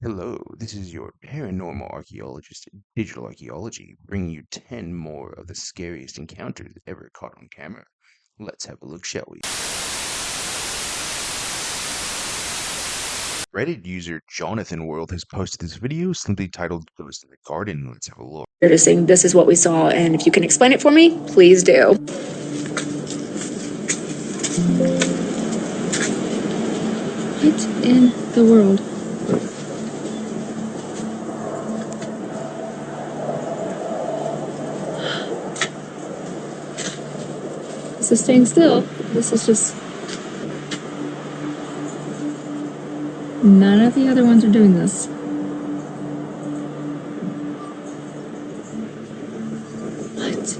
Hello, this is your paranormal archaeologist, Digital Archaeology, bringing you 10 more of the scariest encounters ever caught on camera. Let's have a look, shall we? Reddit user Jonathan World has posted this video simply titled Ghost in the Garden. Let's have a look. Noticing this is what we saw, and if you can explain it for me, please do. What in the world? This is staying still. This is just... None of the other ones are doing this. What?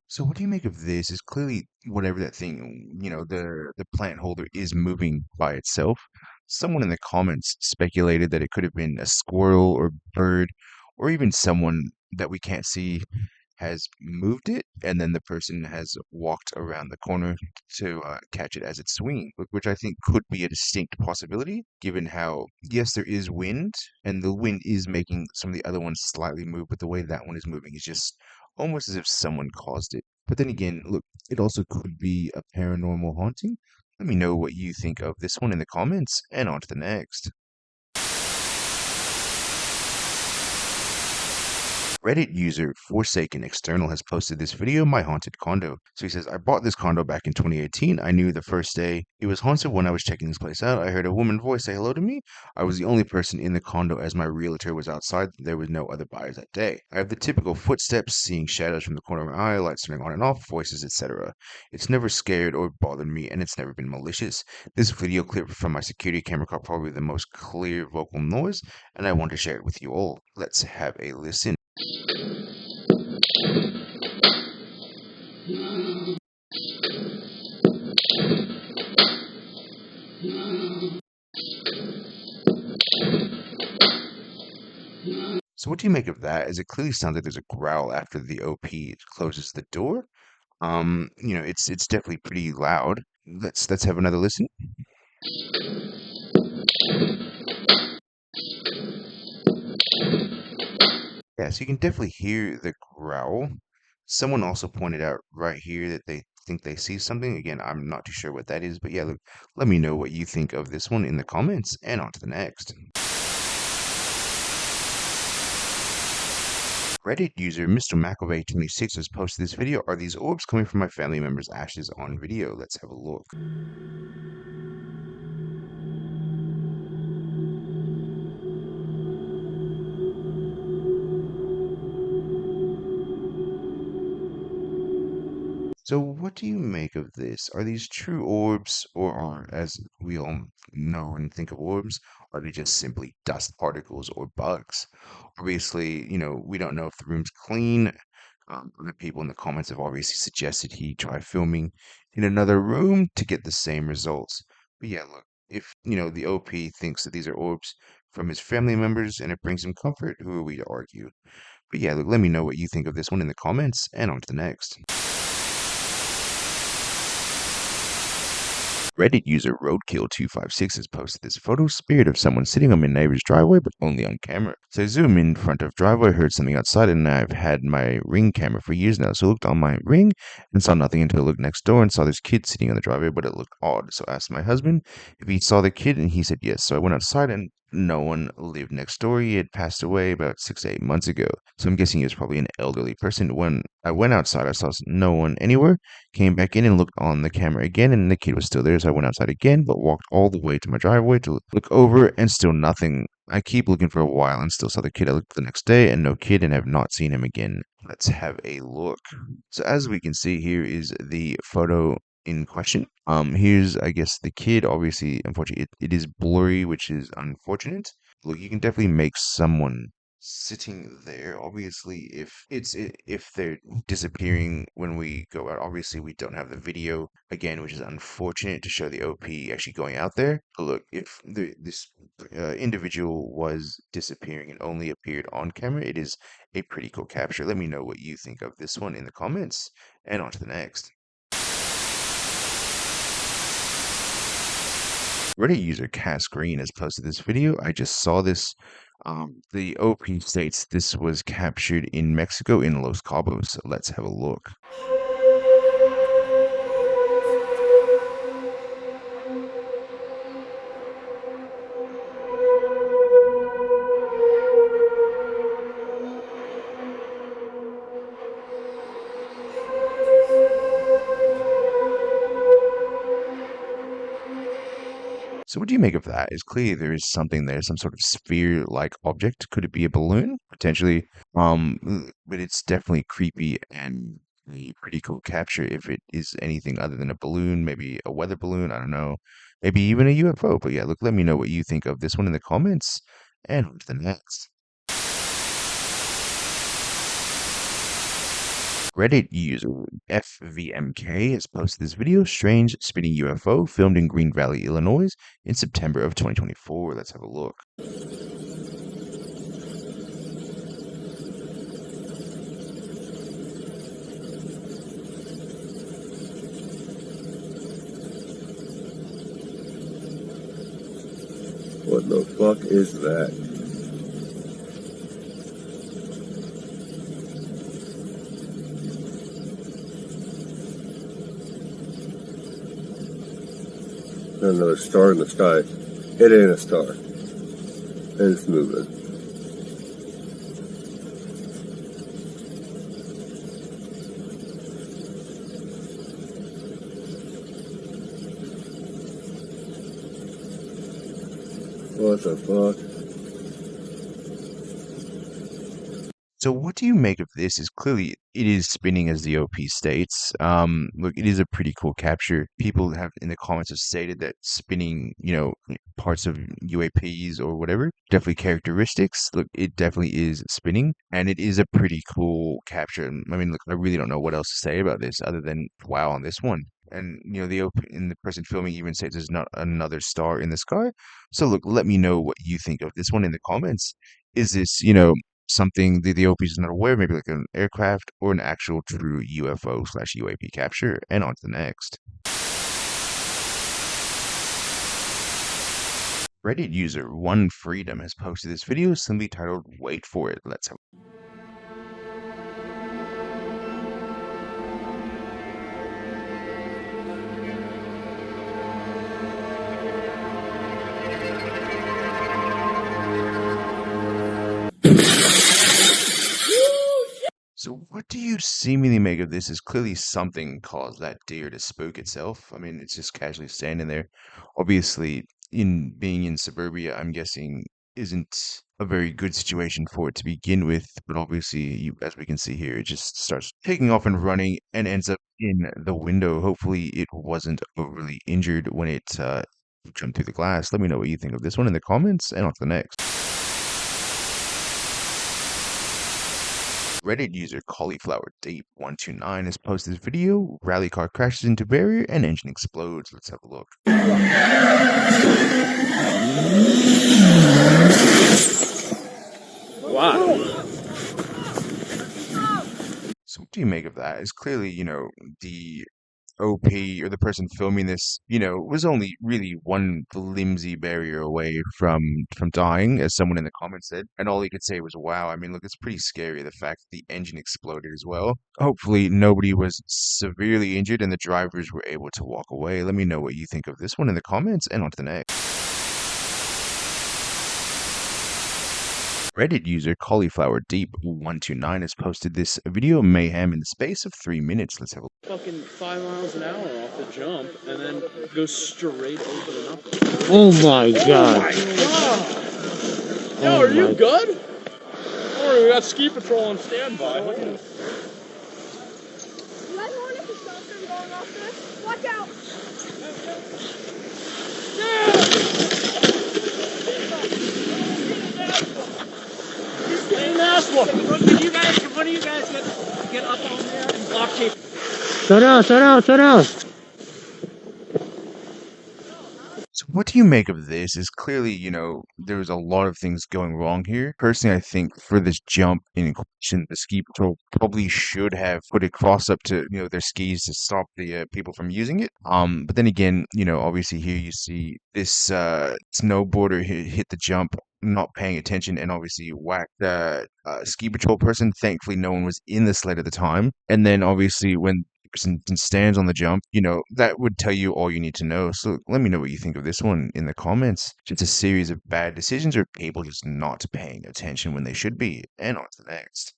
So what do you make of this? Is clearly whatever that thing, the plant holder is moving by itself. Someone in the comments speculated that it could have been a squirrel or bird, or even someone that we can't see has moved it, and then the person has walked around the corner to catch it as it's swinging, which I think could be a distinct possibility, given how, yes, there is wind, and the wind is making some of the other ones slightly move, but the way that one is moving is just almost as if someone caused it. But then again, look, it also could be a paranormal haunting. Let me know what you think of this one in the comments, and on to the next. Reddit user Forsaken External has posted this video, My Haunted Condo. So he says, I bought this condo back in 2018. I knew the first day it was haunted. When I was checking this place out, I heard a woman voice say hello to me. I was the only person in the condo as my realtor was outside. There was no other buyers that day. I have the typical footsteps, seeing shadows from the corner of my eye, lights turning on and off, voices, etc. It's never scared or bothered me, and it's never been malicious. This video clip from my security camera caught probably the most clear vocal noise, and I want to share it with you all. Let's have a listen. So what do you make of that? As it clearly sounds like there's a growl after the OP closes the door. It's definitely pretty loud. Let's have another listen. Yeah, so you can definitely hear the growl. Someone also pointed out right here that they think they see something. Again, I'm not too sure what that is, but yeah, look, let me know what you think of this one in the comments, and on to the next. Reddit user Mr. McAvey26 has posted this video. Are these orbs coming from my family member's ashes on video? Let's have a look. So what do you make of this? Are these true orbs, or are, as we all know and think of orbs, are they just simply dust particles or bugs? Obviously, we don't know if the room's clean. Other people in the comments have obviously suggested he try filming in another room to get the same results. But yeah, look, if, the OP thinks that these are orbs from his family members and it brings him comfort, who are we to argue? But yeah, look, let me know what you think of this one in the comments, and on to the next. Reddit user Roadkill256 has posted this photo spirit of someone sitting on my neighbor's driveway, but only on camera. So I zoom in front of driveway, heard something outside, and I've had my Ring camera for years now. So I looked on my Ring and saw nothing until I looked next door and saw this kid sitting on the driveway, but it looked odd. So I asked my husband if he saw the kid, and he said yes. So I went outside, and no one lived next door. He had passed away about 6 to 8 months ago. So I'm guessing he was probably an elderly person. When I went outside, I saw no one anywhere. Came back in and looked on the camera again, and the kid was still there. So I went outside again, but walked all the way to my driveway to look over, and still nothing. I keep looking for a while and still saw the kid. I looked the next day and no kid, and have not seen him again. Let's have a look. So as we can see, here is the photo in question. Here's, I guess, the kid. Obviously, unfortunately, it is blurry, which is unfortunate. Look, you can definitely make someone sitting there. Obviously, if they're disappearing when we go out, obviously we don't have the video again, which is unfortunate to show the OP actually going out there. But look, if this individual was disappearing and only appeared on camera, it is a pretty cool capture. Let me know what you think of this one in the comments, and on to the next. Reddit user Cass Green has posted this video. I just saw this. The OP states this was captured in Mexico in Los Cabos. So let's have a look. So what do you make of that? Is clearly there is something there, some sort of sphere-like object. Could it be a balloon? Potentially. But it's definitely creepy and a pretty cool capture if it is anything other than a balloon, maybe a weather balloon, I don't know. Maybe even a UFO. But yeah, look, let me know what you think of this one in the comments. And on to the next. Reddit user FVMK has posted this video, strange spinning UFO filmed in Green Valley, Illinois in September of 2024. Let's have a look. What the fuck is that? Another star in the sky. It ain't a star. And it's moving. What the fuck? So what do you make of this? Is clearly it is spinning as the OP states. Look, it is a pretty cool capture. People have in the comments have stated that spinning, parts of UAPs or whatever, definitely characteristics. Look, it definitely is spinning, and it is a pretty cool capture. I mean, look, I really don't know what else to say about this other than wow on this one. And the in the person filming even says there's not another star in the sky. So look, let me know what you think of this one in the comments. Is this, something the OP is not aware, maybe like an aircraft or an actual true UFO/UAP capture, and on to the next. Reddit user One Freedom has posted this video simply titled "Wait for it." Let's have. So what do you seemingly make of this? Is clearly something caused that deer to spook itself. I mean, it's just casually standing there. Obviously, in being in suburbia, I'm guessing isn't a very good situation for it to begin with. But obviously, as we can see here, it just starts taking off and running and ends up in the window. Hopefully, it wasn't overly injured when it jumped through the glass. Let me know what you think of this one in the comments, and on to the next. Reddit user Cauliflower Deep 129 has posted this video. Rally car crashes into barrier and engine explodes. Let's have a look. Wow. So what do you make of that? Is clearly, the OP or the person filming this, was only really one flimsy barrier away from dying, as someone in the comments said, and all he could say was "Wow." I mean, look, it's pretty scary the fact that the engine exploded as well. Hopefully, nobody was severely injured and the drivers were able to walk away. Let me know what you think of this one in the comments, and on to the next. Reddit user Cauliflower Deep 129 has posted this video mayhem in the space of 3 minutes. Let's have a look. Fucking 5 miles an hour off the jump and then go straight over the knuckle. Oh my god. Yo, are you good? Oh, we got ski patrol on standby. Look at this. Red Hornet is something going off there. Watch out! Slow down, slow down, slow down. So what do you make of this? Is clearly, there was a lot of things going wrong here. Personally, I think for this jump in question, the ski patrol probably should have put a cross up to, their skis to stop the people from using it. But then again, obviously here you see this snowboarder hit the jump, not paying attention, and obviously whacked the ski patrol person. Thankfully, no one was in the sled at the time. And then obviously when person stands on the jump, that would tell you all you need to know. So let me know what you think of this one in the comments. Just a series of bad decisions or people just not paying attention when they should be. And on to the next.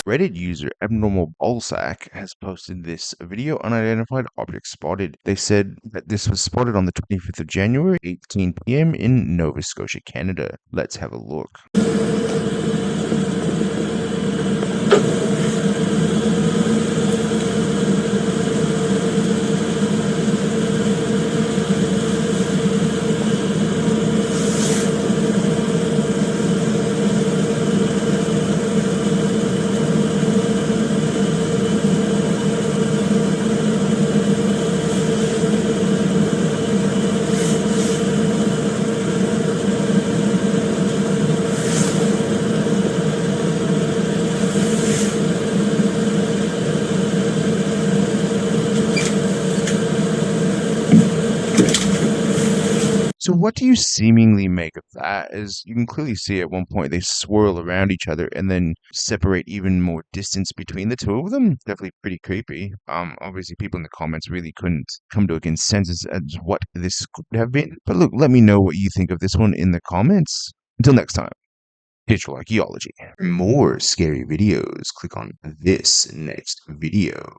Reddit user Abnormal Ballsack has posted this video, unidentified object spotted. They said that this was spotted on the 25th of January, 18 p.m. in Nova Scotia, Canada. Let's have a look. So what do you seemingly make of that? As you can clearly see at one point they swirl around each other and then separate even more distance between the two of them. Definitely pretty creepy. Obviously people in the comments really couldn't come to a consensus as what this could have been. But look, let me know what you think of this one in the comments. Until next time, Digital Archaeology. For more scary videos, click on this next video.